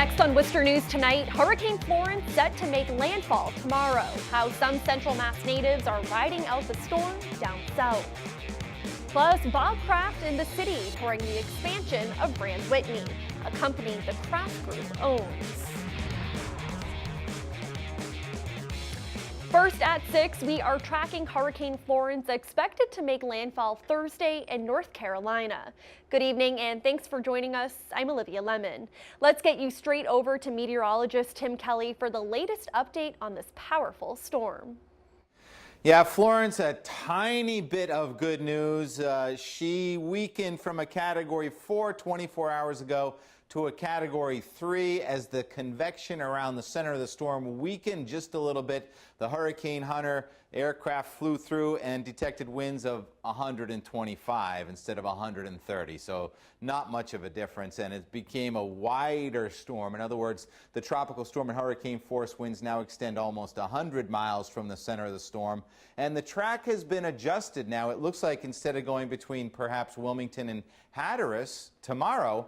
Next on Worcester News tonight, Hurricane Florence set to make landfall tomorrow. How some Central Mass natives are riding out the storm down south. Plus, Bob Kraft in the city touring the expansion of brand Whitney, a company the Kraft Group owns. First at 6, we are tracking Hurricane Florence, expected to make landfall Thursday in North Carolina. Good evening and thanks for joining us. I'm Olivia Lemon. Let's get you straight over to meteorologist Tim Kelly for the latest update on this powerful storm. Yeah, Florence, a tiny bit of good news. She weakened from a Category 4 24 hours ago to a Category 3 as the convection around the center of the storm weakened just a little bit. The Hurricane Hunter aircraft flew through and detected winds of 125 instead of 130, so not much of a difference, and it became a wider storm. In other words, the tropical storm and hurricane force winds now extend almost 100 miles from the center of the storm, and the track has been adjusted now. It looks like instead of going between perhaps Wilmington and Hatteras tomorrow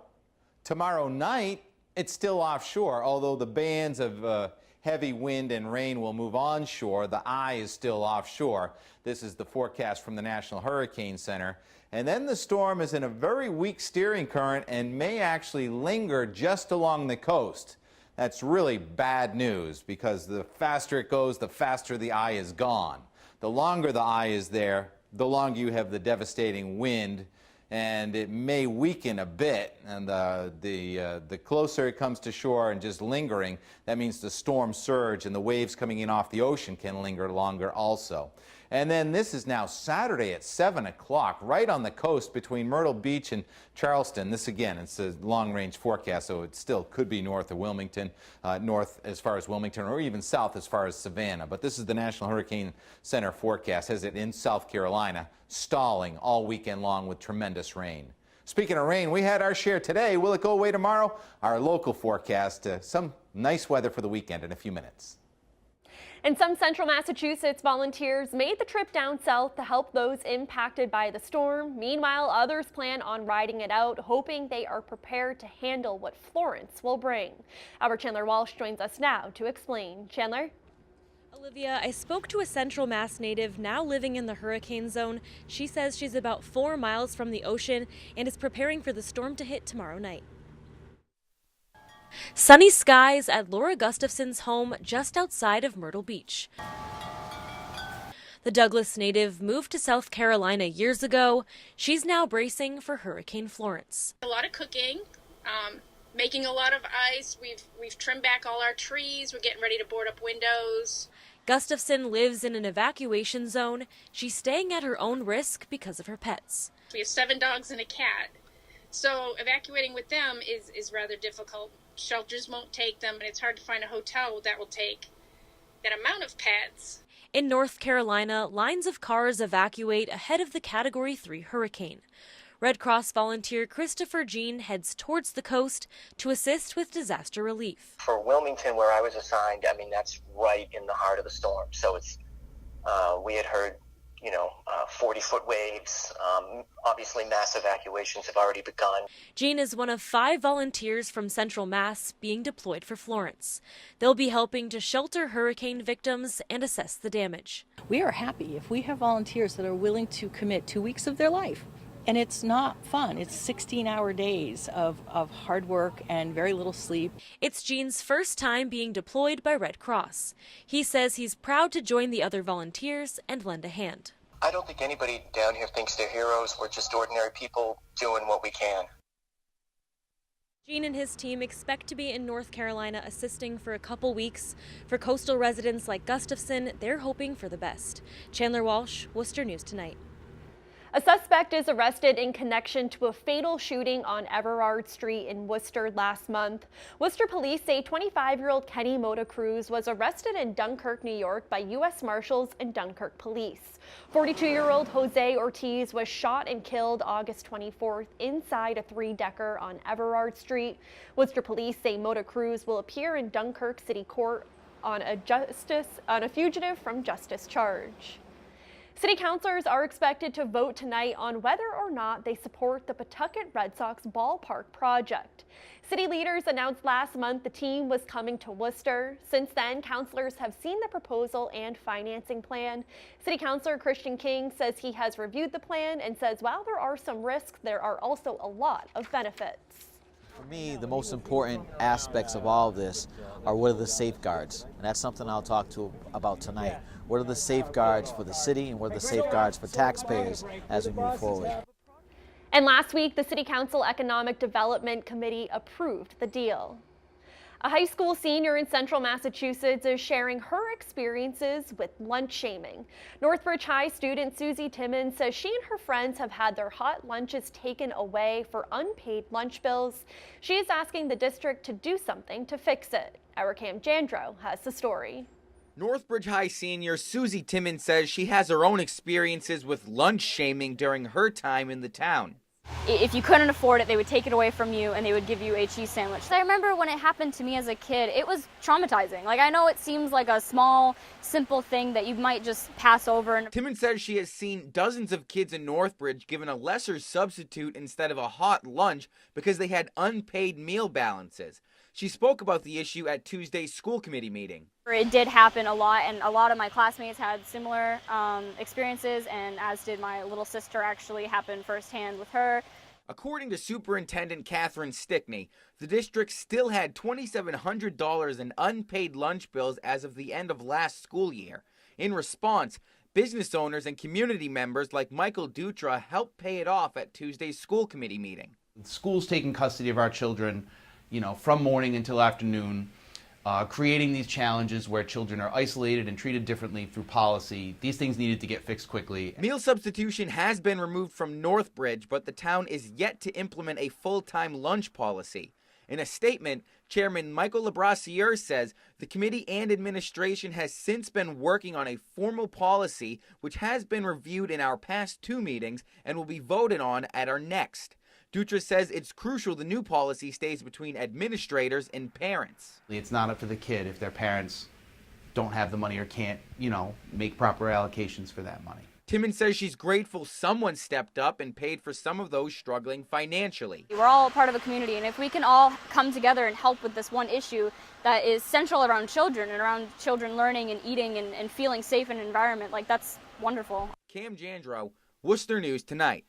night, it's still offshore, although the bands of heavy wind and rain will move onshore. The eye is still offshore. This is the forecast from the National Hurricane Center. And then the storm is in a very weak steering current and may actually linger just along the coast. That's really bad news because the faster it goes, the faster the eye is gone. The longer the eye is there, the longer you have the devastating wind, and it may weaken a bit, and the closer it comes to shore and just lingering, that means the storm surge and the waves coming in off the ocean can linger longer also. And then this is now Saturday at 7 o'clock, right on the coast between Myrtle Beach and Charleston. This again, it's a long-range forecast, so it still could be north of Wilmington, north as far as Wilmington, or even south as far as Savannah. But this is the National Hurricane Center forecast, has it in South Carolina, stalling all weekend long with tremendous rain. Speaking of rain, we had our share today. Will it go away tomorrow? Our local forecast, some nice weather for the weekend in a few minutes. And some Central Massachusetts volunteers made the trip down south to help those impacted by the storm. Meanwhile, others plan on riding it out, hoping they are prepared to handle what Florence will bring. Our Chandler Walsh joins us now to explain. Chandler? Olivia, I spoke to a Central Mass native now living in the hurricane zone. She says she's about 4 miles from the ocean and is preparing for the storm to hit tomorrow night. Sunny skies at Laura Gustafson's home just outside of Myrtle Beach. The Douglas native moved to South Carolina years ago. She's now bracing for Hurricane Florence. A lot of cooking, making a lot of ice. We've trimmed back all our trees. We're getting ready to board up windows. Gustafson lives in an evacuation zone. She's staying at her own risk because of her pets. We have 7 dogs and a cat. So evacuating with them is rather difficult. Shelters won't take them, and it's hard to find a hotel that will take that amount of pets. In North Carolina, lines of cars evacuate ahead of the Category 3 hurricane. Red Cross volunteer Christopher Jean heads towards the coast to assist with disaster relief. For Wilmington, where I was assigned, I mean, that's right in the heart of the storm. So it's, we had heard, 40-foot waves. Obviously, mass evacuations have already begun. Jean is one of 5 volunteers from Central Mass being deployed for Florence. They'll be helping to shelter hurricane victims and assess the damage. We are happy if we have volunteers that are willing to commit 2 weeks of their life. And it's not fun. It's 16-hour days of hard work and very little sleep. It's Jean's first time being deployed by Red Cross. He says he's proud to join the other volunteers and lend a hand. I don't think anybody down here thinks they're heroes. We're just ordinary people doing what we can. Jean and his team expect to be in North Carolina assisting for a couple weeks. For coastal residents like Gustafson, they're hoping for the best. Chandler Walsh, Worcester News Tonight. A suspect is arrested in connection to a fatal shooting on Everard Street in Worcester last month. Worcester police say 25-year-old Kenny Mota Cruz was arrested in Dunkirk, New York by U.S. Marshals and Dunkirk police. 42-year-old Jose Ortiz was shot and killed August 24th inside a 3-decker on Everard Street. Worcester police say Mota Cruz will appear in Dunkirk City Court on a fugitive from justice charge. City councilors are expected to vote tonight on whether or not they support the Pawtucket Red Sox ballpark project. City leaders announced last month the team was coming to Worcester. Since then, councilors have seen the proposal and financing plan. City Councilor Christian King says he has reviewed the plan and says while there are some risks, there are also a lot of benefits. For me, the most important aspects of all of this are what are the safeguards, and that's something I'll talk about tonight. What are the safeguards for the city and what are the safeguards for taxpayers as we move forward? And last week, the City Council Economic Development Committee approved the deal. A high school senior in central Massachusetts is sharing her experiences with lunch shaming. Northbridge High student Susie Timmons says she and her friends have had their hot lunches taken away for unpaid lunch bills. She is asking the district to do something to fix it. Our Cam Jandro has the story. Northbridge High senior Susie Timmons says she has her own experiences with lunch shaming during her time in the town. If you couldn't afford it, they would take it away from you and they would give you a cheese sandwich. I remember when it happened to me as a kid, it was traumatizing. Like, I know it seems like a small, simple thing that you might just pass over. Timmons says she has seen dozens of kids in Northbridge given a lesser substitute instead of a hot lunch because they had unpaid meal balances. She spoke about the issue at Tuesday's school committee meeting. It did happen a lot, and a lot of my classmates had similar experiences, and as did my little sister. Actually happened firsthand with her. According to Superintendent Catherine Stickney, the district still had $2,700 in unpaid lunch bills as of the end of last school year. In response, business owners and community members like Michael Dutra helped pay it off at Tuesday's school committee meeting. The school's taking custody of our children, from morning until afternoon, creating these challenges where children are isolated and treated differently through policy. These things needed to get fixed quickly. Meal substitution has been removed from Northbridge, but the town is yet to implement a full-time lunch policy. In a statement, Chairman Michael Labrassiere says the committee and administration has since been working on a formal policy which has been reviewed in our past 2 meetings and will be voted on at our next. Dutra says it's crucial the new policy stays between administrators and parents. It's not up to the kid if their parents don't have the money or can't, make proper allocations for that money. Timmons says she's grateful someone stepped up and paid for some of those struggling financially. We're all part of a community, and if we can all come together and help with this one issue that is central around children and around children learning and eating and feeling safe in an environment, that's wonderful. Cam Jandro, Worcester News Tonight.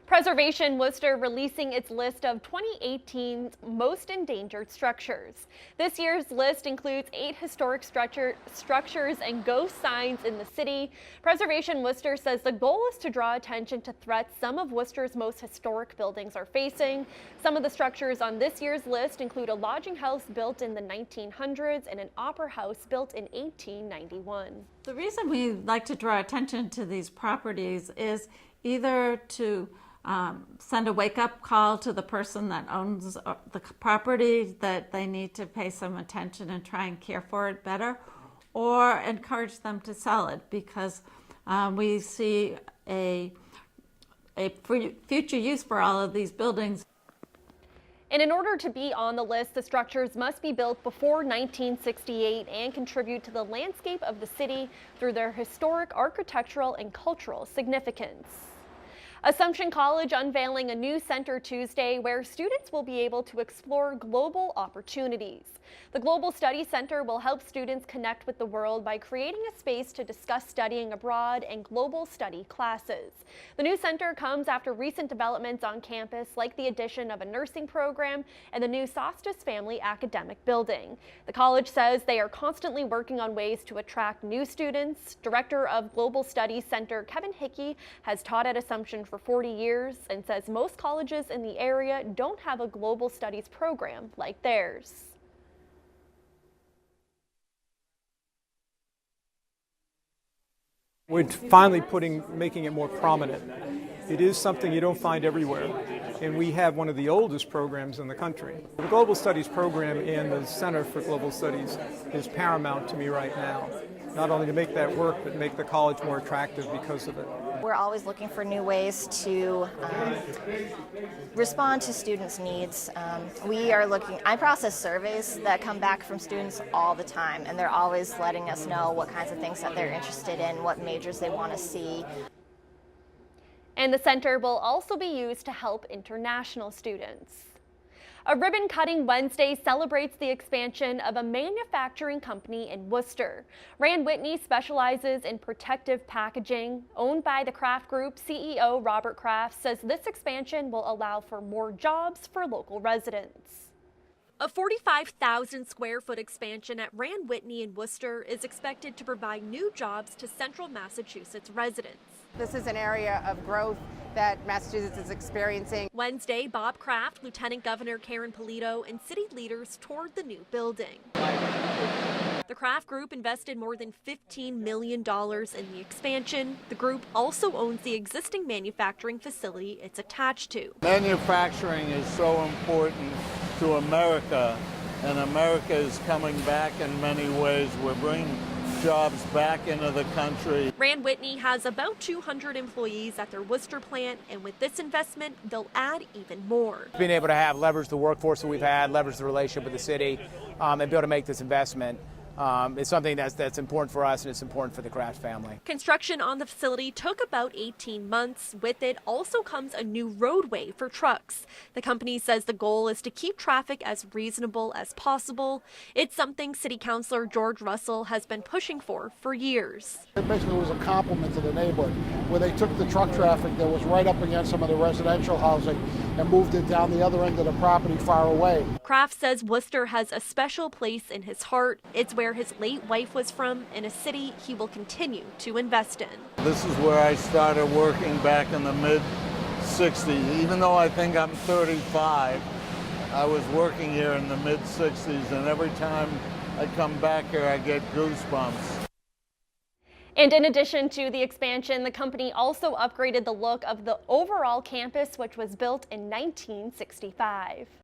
Preservation Worcester releasing its list of 2018's most endangered structures. This year's list includes 8 historic structures and ghost signs in the city. Preservation Worcester says the goal is to draw attention to threats some of Worcester's most historic buildings are facing. Some of the structures on this year's list include a lodging house built in the 1900s and an opera house built in 1891. The reason we like to draw attention to these properties is either to send a wake-up call to the person that owns the property that they need to pay some attention and try and care for it better, or encourage them to sell it because we see a future use for all of these buildings. And in order to be on the list, the structures must be built before 1968 and contribute to the landscape of the city through their historic, architectural, and cultural significance. Assumption College unveiling a new center Tuesday where students will be able to explore global opportunities. The Global Study Center will help students connect with the world by creating a space to discuss studying abroad and global study classes. The new center comes after recent developments on campus like the addition of a nursing program and the new Sostis Family Academic Building. The college says they are constantly working on ways to attract new students. Director of Global Studies Center Kevin Hickey has taught at Assumption for 40 years and says most colleges in the area don't have a global studies program like theirs. We're finally making it more prominent. It is something you don't find everywhere, and we have one of the oldest programs in the country. The Global Studies program and the Center for Global Studies is paramount to me right now, not only to make that work, but make the college more attractive because of it. We're always looking for new ways to respond to students' needs. I process surveys that come back from students all the time, and they're always letting us know what kinds of things that they're interested in, what majors they want to see. And the center will also be used to help international students. A ribbon-cutting Wednesday celebrates the expansion of a manufacturing company in Worcester. Whitney specializes in protective packaging. Owned by the Kraft Group, CEO Robert Kraft says this expansion will allow for more jobs for local residents. A 45,000 square foot expansion at Whitney in Worcester is expected to provide new jobs to central Massachusetts residents. This is an area of growth that Massachusetts is experiencing. Wednesday, Bob Kraft, Lieutenant Governor Karen Polito, and city leaders toured the new building. The Kraft Group invested more than $15 million in the expansion. The group also owns the existing manufacturing facility it's attached to. Manufacturing is so important to America, and America is coming back in many ways. We're bringing jobs back into the country. Whitney has about 200 employees at their Worcester plant, and with this investment, they'll add even more. Being able to have leverage the workforce that we've had, leverage the relationship with the city, and be able to make this investment is something that's important for us, and it's important for the Kraft family. Construction on the facility took about 18 months. With it also comes a new roadway for trucks. The company says the goal is to keep traffic as reasonable as possible. It's something City Councilor George Russell has been pushing for years. It basically was a compliment to the neighborhood, where they took the truck traffic that was right up against some of the residential housing and moved it down the other end of the property far away. Kraft says Worcester has a special place in his heart. It's where his late wife was from, and a city he will continue to invest in. This is where I started working back in the mid-'60s. Even though I think I'm 35, I was working here in the mid-'60s, and every time I come back here, I get goosebumps. And in addition to the expansion, the company also upgraded the look of the overall campus, which was built in 1965.